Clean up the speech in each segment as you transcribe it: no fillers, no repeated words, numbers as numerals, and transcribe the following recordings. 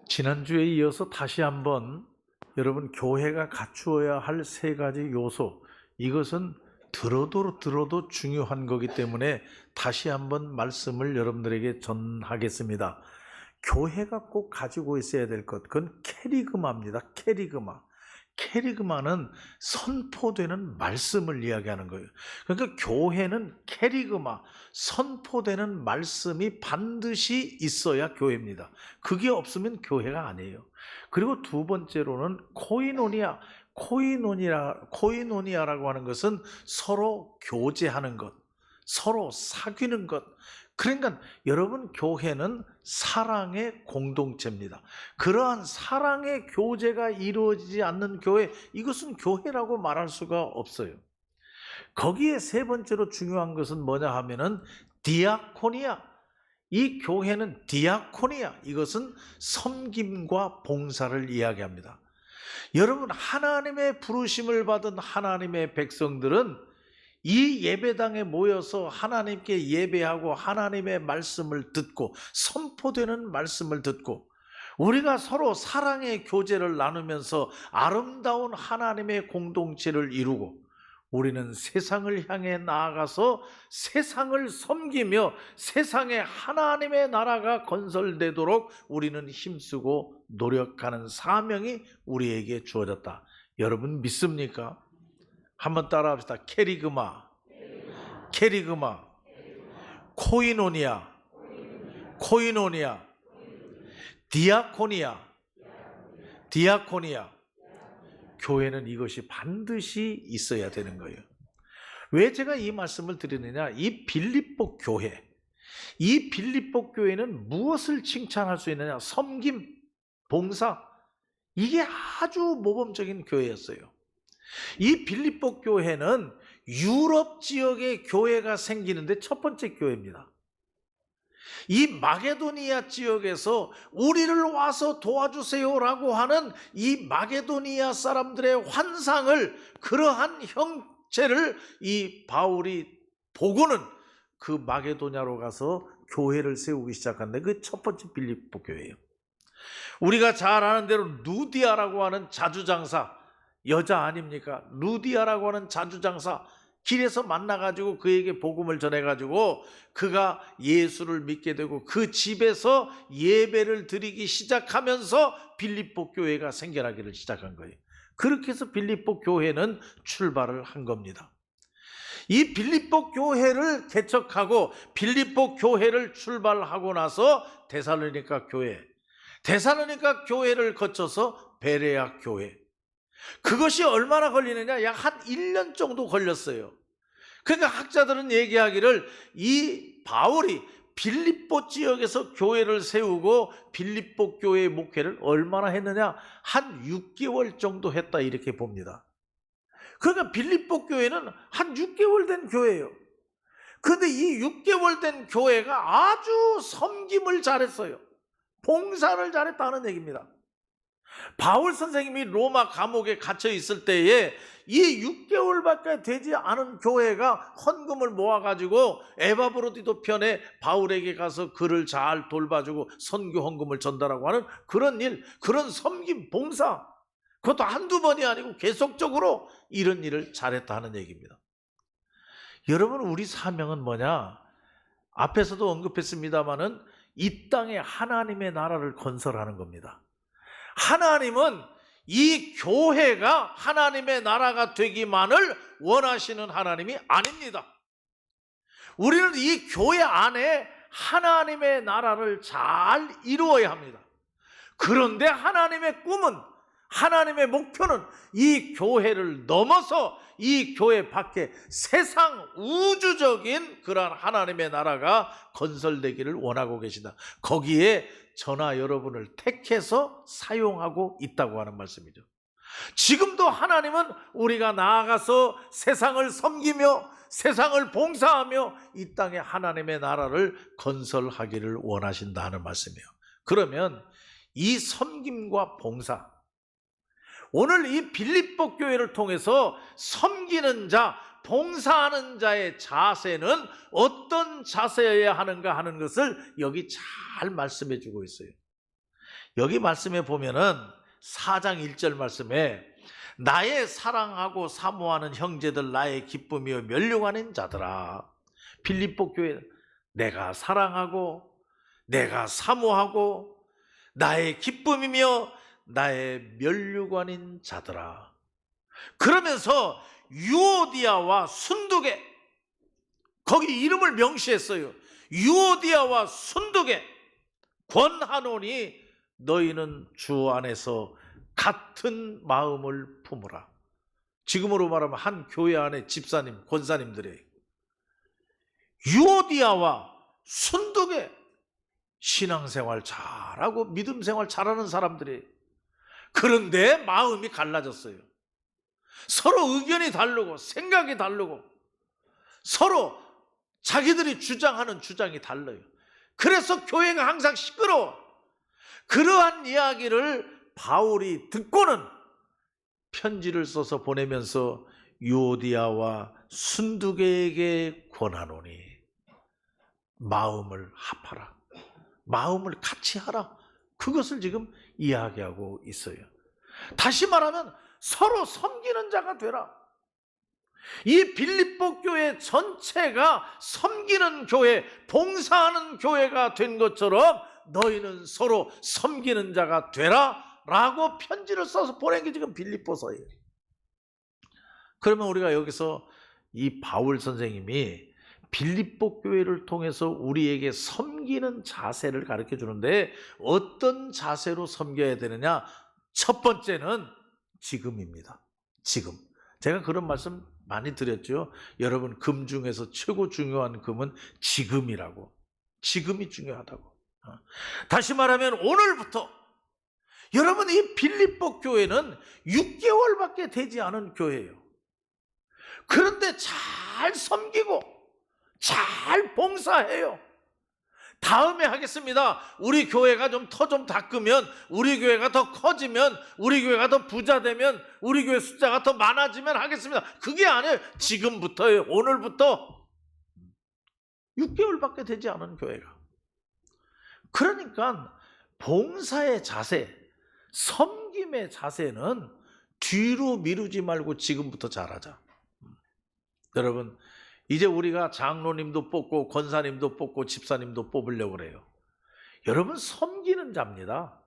지난주에 이어서 다시 한번 여러분, 교회가 갖추어야 할 세 가지 요소, 이것은 들어도 중요한 거기 때문에 다시 한번 말씀을 여러분들에게 전하겠습니다. 교회가 꼭 가지고 있어야 될 것, 그건 캐리그마입니다. 캐리그마. 캐리그마는 선포되는 말씀을 이야기하는 거예요. 그러니까 교회는 캐리그마, 선포되는 말씀이 반드시 있어야 교회입니다. 그게 없으면 교회가 아니에요. 그리고 두 번째로는 코이노니아. 코이노니아라고 하는 것은 서로 교제하는 것, 서로 사귀는 것. 그러니까 여러분, 교회는 사랑의 공동체입니다. 그러한 사랑의 교제가 이루어지지 않는 교회, 이것은 교회라고 말할 수가 없어요. 거기에 세 번째로 중요한 것은 뭐냐 하면은 디아코니아. 이 교회는 디아코니아, 이것은 섬김과 봉사를 이야기합니다. 여러분, 하나님의 부르심을 받은 하나님의 백성들은 이 예배당에 모여서 하나님께 예배하고 하나님의 말씀을 듣고 선포되는 말씀을 듣고 우리가 서로 사랑의 교제를 나누면서 아름다운 하나님의 공동체를 이루고 우리는 세상을 향해 나아가서 세상을 섬기며 세상에 하나님의 나라가 건설되도록 우리는 힘쓰고 노력하는 사명이 우리에게 주어졌다. 여러분 믿습니까? 한번 따라합시다. 캐리그마, 캐리그마, 코이노니아, 코이노니아, 디아코니아, 디아코니아. 교회는 이것이 반드시 있어야 되는 거예요. 왜 제가 이 말씀을 드리느냐? 이 빌립보 교회, 이 빌립보 교회는 무엇을 칭찬할 수 있느냐? 섬김, 봉사, 이게 아주 모범적인 교회였어요. 이 빌립보 교회는 유럽 지역의 교회가 생기는데 첫 번째 교회입니다. 이 마게도니아 지역에서 우리를 와서 도와주세요라고 하는 이 마게도니아 사람들의 환상을, 그러한 형체를 이 바울이 보고는 그 마게도냐로 가서 교회를 세우기 시작한데, 그 첫 번째 빌립보 교회예요. 우리가 잘 아는 대로 루디아라고 하는 자주장사, 여자 아닙니까? 루디아라고 하는 자주장사, 길에서 만나가지고 그에게 복음을 전해가지고 그가 예수를 믿게 되고 그 집에서 예배를 드리기 시작하면서 빌립보 교회가 생겨나기를 시작한 거예요. 그렇게 해서 빌립보 교회는 출발을 한 겁니다. 이 빌립보 교회를 개척하고 빌립보 교회를 출발하고 나서 데살로니가 교회, 데살로니가 교회를 거쳐서 베레아 교회, 그것이 얼마나 걸리느냐? 약 한 1년 정도 걸렸어요. 그러니까 학자들은 얘기하기를 이 바울이 빌립보 지역에서 교회를 세우고 빌립보 교회의 목회를 얼마나 했느냐? 한 6개월 정도 했다, 이렇게 봅니다. 그러니까 빌립보 교회는 한 6개월 된 교회예요. 그런데 이 6개월 된 교회가 아주 섬김을 잘했어요. 봉사를 잘했다는 얘기입니다. 바울 선생님이 로마 감옥에 갇혀 있을 때에 이 6개월밖에 되지 않은 교회가 헌금을 모아가지고 에바브로디도 편에 바울에게 가서 그를 잘 돌봐주고 선교 헌금을 전달하고 하는 그런 일, 그런 섬김, 봉사, 그것도 한두 번이 아니고 계속적으로 이런 일을 잘했다 하는 얘기입니다. 여러분, 우리 사명은 뭐냐? 앞에서도 언급했습니다마는 이 땅에 하나님의 나라를 건설하는 겁니다. 하나님은 이 교회가 하나님의 나라가 되기만을 원하시는 하나님이 아닙니다. 우리는 이 교회 안에 하나님의 나라를 잘 이루어야 합니다. 그런데 하나님의 꿈은, 하나님의 목표는 이 교회를 넘어서 이 교회 밖에 세상 우주적인 그러한 하나님의 나라가 건설되기를 원하고 계신다. 거기에 저나 여러분을 택해서 사용하고 있다고 하는 말씀이죠. 지금도 하나님은 우리가 나아가서 세상을 섬기며 세상을 봉사하며 이 땅에 하나님의 나라를 건설하기를 원하신다 하는 말씀이에요. 그러면 이 섬김과 봉사, 오늘 이 빌립보 교회를 통해서 섬기는 자, 봉사하는 자의 자세는 어떤 자세여야 하는가 하는 것을 여기 잘 말씀해 주고 있어요. 여기 말씀에 보면은 4장 1절 말씀에 나의 사랑하고 사모하는 형제들 나의 기쁨이요 면류관인 자들아. 빌립보 교회 내가 사랑하고 내가 사모하고 나의 기쁨이며 나의 면류관인 자들아. 그러면서 유오디아와 순두계, 거기 이름을 명시했어요. 유오디아와 순두계 권하노니 너희는 주 안에서 같은 마음을 품으라. 지금으로 말하면 한 교회 안에 집사님, 권사님들이 유오디아와 순두계 신앙생활 잘하고 믿음생활 잘하는 사람들이, 그런데 마음이 갈라졌어요. 서로 의견이 다르고 생각이 다르고 서로 자기들이 주장하는 주장이 달라요. 그래서 교회가 항상 시끄러워. 그러한 이야기를 바울이 듣고는 편지를 써서 보내면서 유오디아와 순두계에게 권하노니 마음을 합하라. 마음을 같이 하라. 그것을 지금 이야기하고 있어요. 다시 말하면 서로 섬기는 자가 되라. 이 빌립보 교회 전체가 섬기는 교회, 봉사하는 교회가 된 것처럼 너희는 서로 섬기는 자가 되라 라고 편지를 써서 보낸 게 지금 빌립보서예요. 그러면 우리가 여기서 이 바울 선생님이 빌립보 교회를 통해서 우리에게 섬기는 자세를 가르쳐 주는데, 어떤 자세로 섬겨야 되느냐? 첫 번째는 지금입니다. 지금. 제가 그런 말씀 많이 드렸죠. 여러분, 금 중에서 최고 중요한 금은 지금이라고. 지금이 중요하다고. 다시 말하면 오늘부터 여러분, 이 빌립보 교회는 6개월밖에 되지 않은 교회예요. 그런데 잘 섬기고 잘 봉사해요. 다음에 하겠습니다. 우리 교회가 좀 터 좀 닦으면, 우리 교회가 더 커지면, 우리 교회가 더 부자 되면, 우리 교회 숫자가 더 많아지면 하겠습니다. 그게 아니에요. 지금부터예요. 오늘부터. 6개월밖에 되지 않은 교회가. 그러니까 봉사의 자세, 섬김의 자세는 뒤로 미루지 말고 지금부터 잘하자. 여러분, 이제 우리가 장로님도 뽑고 권사님도 뽑고 집사님도 뽑으려고 그래요. 여러분, 섬기는 자입니다.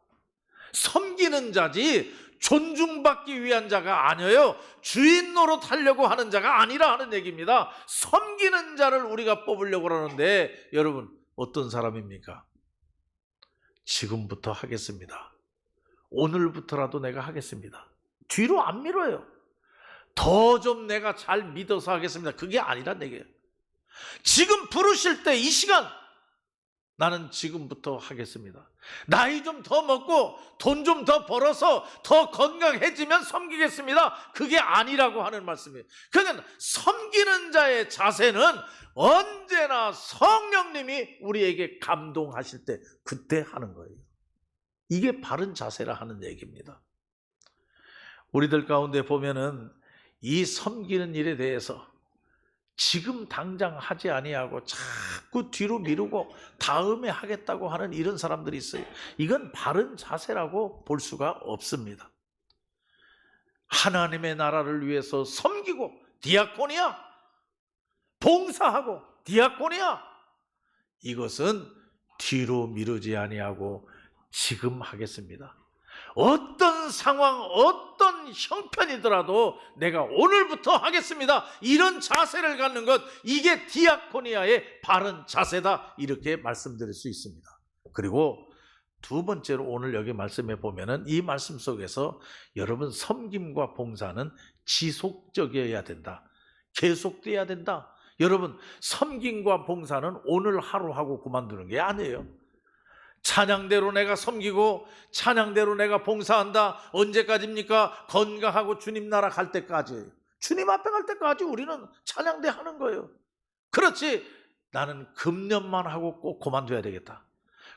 섬기는 자지 존중받기 위한 자가 아니에요. 주인 노릇하려고 하는 자가 아니라 하는 얘기입니다. 섬기는 자를 우리가 뽑으려고 하는데, 여러분 어떤 사람입니까? 지금부터 하겠습니다. 오늘부터라도 내가 하겠습니다. 뒤로 안 미뤄요. 더 좀 내가 잘 믿어서 하겠습니다. 그게 아니란 얘기예요. 지금 부르실 때 이 시간 나는 지금부터 하겠습니다. 나이 좀 더 먹고 돈 좀 더 벌어서 더 건강해지면 섬기겠습니다. 그게 아니라고 하는 말씀이에요. 그러니까 섬기는 자의 자세는 언제나 성령님이 우리에게 감동하실 때 그때 하는 거예요. 이게 바른 자세라 하는 얘기입니다. 우리들 가운데 보면은 이 섬기는 일에 대해서 지금 당장 하지 아니하고 자꾸 뒤로 미루고 다음에 하겠다고 하는 이런 사람들이 있어요. 이건 바른 자세라고 볼 수가 없습니다. 하나님의 나라를 위해서 섬기고 디아코니아, 봉사하고 디아코니아, 이것은 뒤로 미루지 아니하고 지금 하겠습니다. 어떤 상황, 어떤 형편이더라도 내가 오늘부터 하겠습니다. 이런 자세를 갖는 것, 이게 디아코니아의 바른 자세다. 이렇게 말씀드릴 수 있습니다. 그리고 두 번째로 오늘 여기 말씀해 보면은 이 말씀 속에서 여러분, 섬김과 봉사는 지속적이어야 된다. 계속돼야 된다. 여러분, 섬김과 봉사는 오늘 하루 하고 그만두는 게 아니에요. 찬양대로 내가 섬기고 찬양대로 내가 봉사한다. 언제까지입니까? 건강하고 주님 나라 갈 때까지, 주님 앞에 갈 때까지 우리는 찬양대 하는 거예요. 그렇지, 나는 금년만 하고 꼭 그만둬야 되겠다.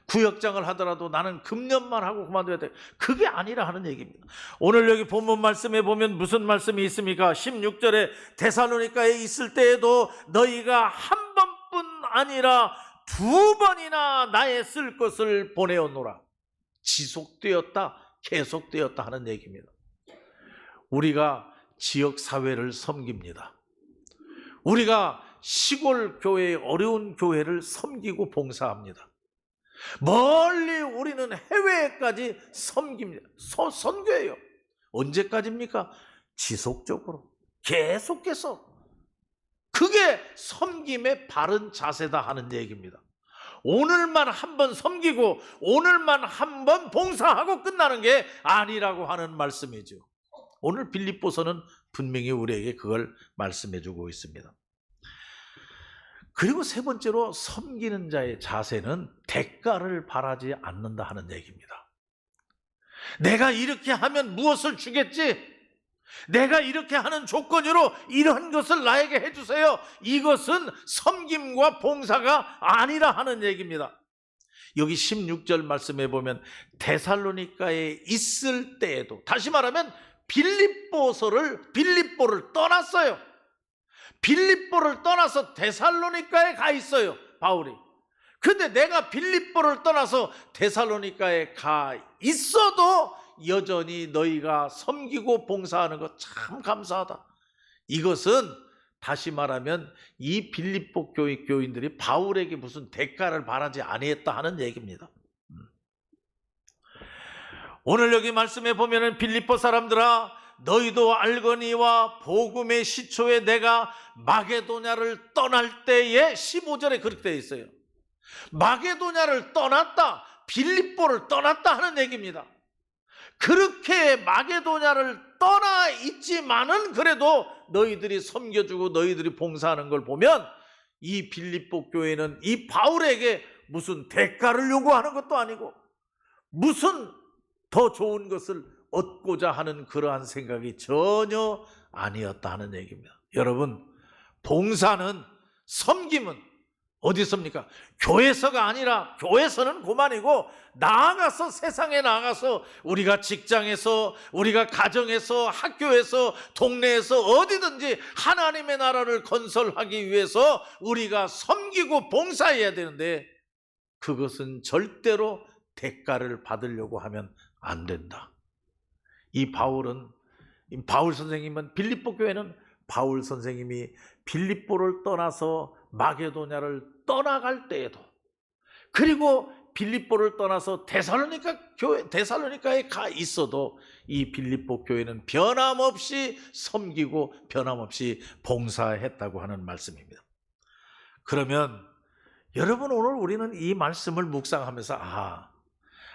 구역장을 하더라도 나는 금년만 하고 그만둬야 돼. 그게 아니라 하는 얘기입니다. 오늘 여기 본문 말씀에 보면 무슨 말씀이 있습니까? 16절에 데살로니가에 있을 때에도 너희가 한 번뿐 아니라 2번이나 나의 쓸 것을 보내었노라. 지속되었다, 계속되었다 하는 얘기입니다. 우리가 지역사회를 섬깁니다. 우리가 시골 교회, 어려운 교회를 섬기고 봉사합니다. 멀리 우리는 해외까지 섬깁니다. 선교해요. 언제까지입니까? 지속적으로, 계속해서. 그게 섬김의 바른 자세다 하는 얘기입니다. 오늘만 한번 섬기고 오늘만 한번 봉사하고 끝나는 게 아니라고 하는 말씀이죠. 오늘 빌립보서는 분명히 우리에게 그걸 말씀해 주고 있습니다. 그리고 세 번째로 섬기는 자의 자세는 대가를 바라지 않는다 하는 얘기입니다. 내가 이렇게 하면 무엇을 주겠지? 내가 이렇게 하는 조건으로 이런 것을 나에게 해주세요. 이것은 섬김과 봉사가 아니라 하는 얘기입니다. 여기 16절 말씀해 보면 데살로니가에 있을 때에도, 다시 말하면 빌립보를 떠났어요. 빌립보를 떠나서 데살로니가에 가 있어요, 바울이. 근데 내가 빌립보를 떠나서 데살로니가에 가 있어도 여전히 너희가 섬기고 봉사하는 것 참 감사하다. 이것은 다시 말하면 이 빌립보 교회 교인들이 바울에게 무슨 대가를 바라지 아니했다 하는 얘기입니다. 오늘 여기 말씀에 보면은 빌립보 사람들아, 너희도 알거니와 복음의 시초에 내가 마게도냐를 떠날 때에 15절에 그렇게 되어 있어요. 마게도냐를 떠났다, 빌립보를 떠났다 하는 얘기입니다. 그렇게 마게도냐를 떠나 있지만은 그래도 너희들이 섬겨주고 너희들이 봉사하는 걸 보면 이 빌립보 교회는 이 바울에게 무슨 대가를 요구하는 것도 아니고 무슨 더 좋은 것을 얻고자 하는 그러한 생각이 전혀 아니었다 하는 얘기입니다. 여러분, 봉사는, 섬김은 어디서입니까? 교회에서가 아니라, 교회에서는 그만이고 나아가서, 세상에 나아가서, 우리가 직장에서, 우리가 가정에서, 학교에서, 동네에서 어디든지 하나님의 나라를 건설하기 위해서 우리가 섬기고 봉사해야 되는데 그것은 절대로 대가를 받으려고 하면 안 된다. 이 바울 선생님은, 빌립보 교회는 바울 선생님이 빌립보를 떠나서 마게도냐를 떠나갈 때에도, 그리고 빌립보를 떠나서 데살로니가에 가 있어도 이 빌립보 교회는 변함없이 섬기고 변함없이 봉사했다고 하는 말씀입니다. 그러면 여러분, 오늘 우리는 이 말씀을 묵상하면서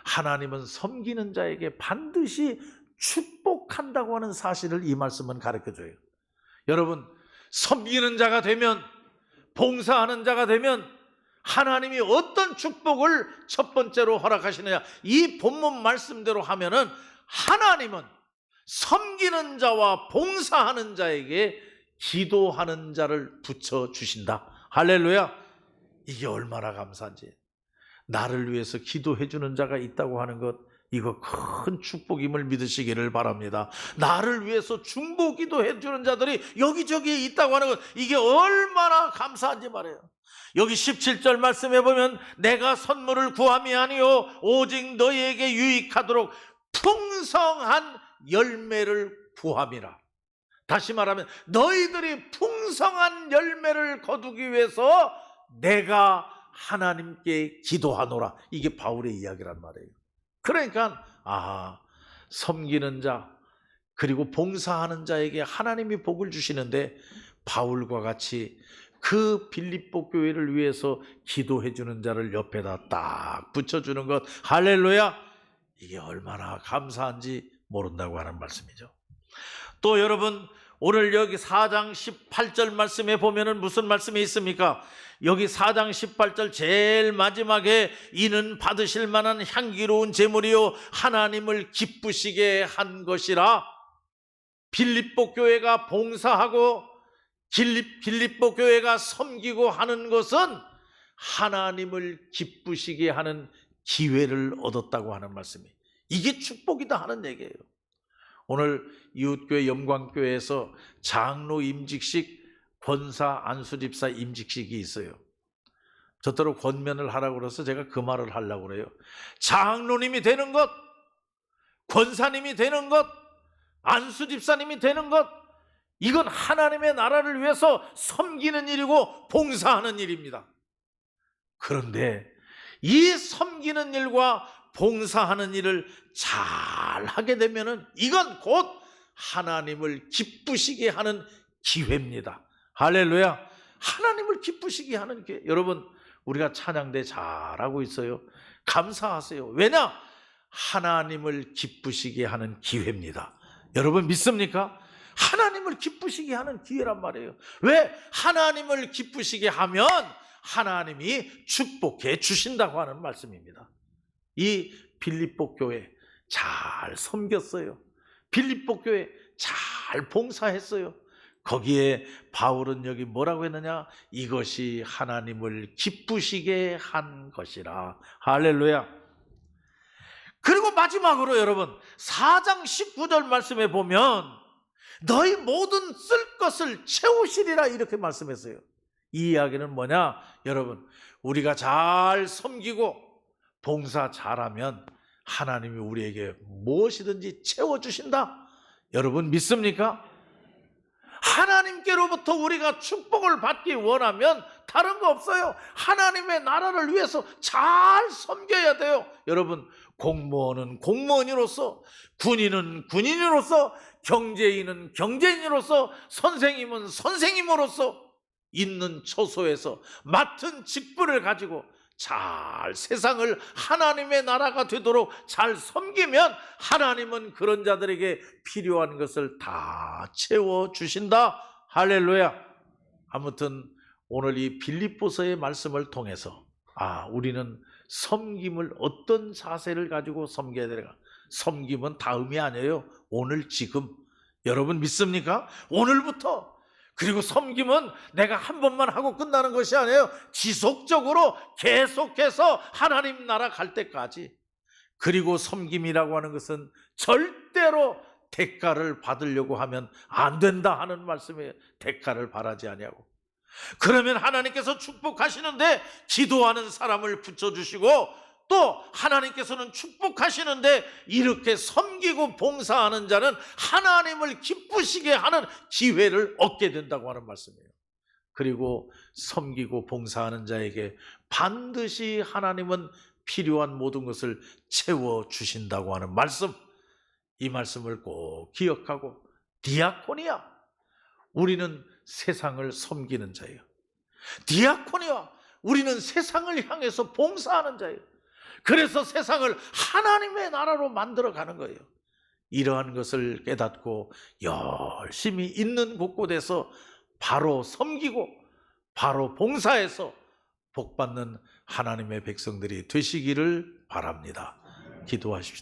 하나님은 섬기는 자에게 반드시 축복한다고 하는 사실을 이 말씀은 가르쳐줘요. 여러분, 섬기는 자가 되면, 봉사하는 자가 되면 하나님이 어떤 축복을 첫 번째로 허락하시느냐, 이 본문 말씀대로 하면은 하나님은 섬기는 자와 봉사하는 자에게 기도하는 자를 붙여주신다. 할렐루야. 이게 얼마나 감사한지. 나를 위해서 기도해 주는 자가 있다고 하는 것, 이거 큰 축복임을 믿으시기를 바랍니다. 나를 위해서 중보 기도해 주는 자들이 여기저기 있다고 하는 것, 이게 얼마나 감사한지 말이에요. 여기 17절 말씀해 보면 내가 선물을 구함이 아니요 오직 너희에게 유익하도록 풍성한 열매를 구함이라. 다시 말하면 너희들이 풍성한 열매를 거두기 위해서 내가 하나님께 기도하노라. 이게 바울의 이야기란 말이에요. 그러니까 섬기는 자 그리고 봉사하는 자에게 하나님이 복을 주시는데, 바울과 같이 그 빌립보 교회를 위해서 기도해 주는 자를 옆에다 딱 붙여주는 것, 할렐루야, 이게 얼마나 감사한지 모른다고 하는 말씀이죠. 또 여러분, 오늘 여기 4장 18절 말씀에 보면은 무슨 말씀이 있습니까? 여기 4장 18절 제일 마지막에 이는 받으실 만한 향기로운 제물이요 하나님을 기쁘시게 한 것이라. 빌립보 교회가 봉사하고 빌립보 교회가 섬기고 하는 것은 하나님을 기쁘시게 하는 기회를 얻었다고 하는 말씀이에요. 이게 축복이다 하는 얘기예요. 오늘 이웃교회 영광교회에서 장로 임직식, 권사 안수집사 임직식이 있어요. 저더러 권면을 하라고 그래서 제가 그 말을 하려고 그래요. 장로님이 되는 것, 권사님이 되는 것, 안수 집사님이 되는 것, 이건 하나님의 나라를 위해서 섬기는 일이고 봉사하는 일입니다. 그런데 이 섬기는 일과 봉사하는 일을 잘 하게 되면은 이건 곧 하나님을 기쁘시게 하는 기회입니다. 할렐루야. 하나님을 기쁘시게 하는 기회. 여러분, 우리가 찬양대 잘하고 있어요. 감사하세요. 왜냐? 하나님을 기쁘시게 하는 기회입니다. 여러분 믿습니까? 하나님을 기쁘시게 하는 기회란 말이에요. 왜? 하나님을 기쁘시게 하면 하나님이 축복해 주신다고 하는 말씀입니다. 이 빌립보 교회 잘 섬겼어요. 빌립보 교회 잘 봉사했어요. 거기에 바울은 여기 뭐라고 했느냐? 이것이 하나님을 기쁘시게 한 것이라. 할렐루야. 그리고 마지막으로 여러분 4장 19절 말씀에 보면 너희 모든 쓸 것을 채우시리라 이렇게 말씀했어요. 이 이야기는 뭐냐? 여러분, 우리가 잘 섬기고 봉사 잘하면 하나님이 우리에게 무엇이든지 채워주신다. 여러분 믿습니까? 하나님께로부터 우리가 축복을 받기 원하면 다른 거 없어요. 하나님의 나라를 위해서 잘 섬겨야 돼요. 여러분, 공무원은 공무원으로서, 군인은 군인으로서, 경제인은 경제인으로서, 선생님은 선생님으로서 있는 처소에서 맡은 직분을 가지고 잘 세상을 하나님의 나라가 되도록 잘 섬기면 하나님은 그런 자들에게 필요한 것을 다 채워주신다. 할렐루야. 아무튼 오늘 이 빌립보서의 말씀을 통해서 우리는 섬김을 어떤 자세를 가지고 섬겨야 되는가. 섬김은 다음이 아니에요. 오늘 지금. 여러분 믿습니까? 오늘부터. 그리고 섬김은 내가 한 번만 하고 끝나는 것이 아니에요. 지속적으로 계속해서 하나님 나라 갈 때까지. 그리고 섬김이라고 하는 것은 절대로 대가를 받으려고 하면 안 된다 하는 말씀이에요. 대가를 바라지 아니하고. 그러면 하나님께서 축복하시는데 기도하는 사람을 붙여주시고 또 하나님께서는 축복하시는데 이렇게 섬기고 봉사하는 자는 하나님을 기쁘시게 하는 기회를 얻게 된다고 하는 말씀이에요. 그리고 섬기고 봉사하는 자에게 반드시 하나님은 필요한 모든 것을 채워주신다고 하는 말씀, 이 말씀을 꼭 기억하고 디아코니아, 우리는 세상을 섬기는 자예요. 디아코니아, 우리는 세상을 향해서 봉사하는 자예요. 그래서 세상을 하나님의 나라로 만들어가는 거예요. 이러한 것을 깨닫고 열심히 있는 곳곳에서 바로 섬기고 바로 봉사해서 복받는 하나님의 백성들이 되시기를 바랍니다. 기도하십시다.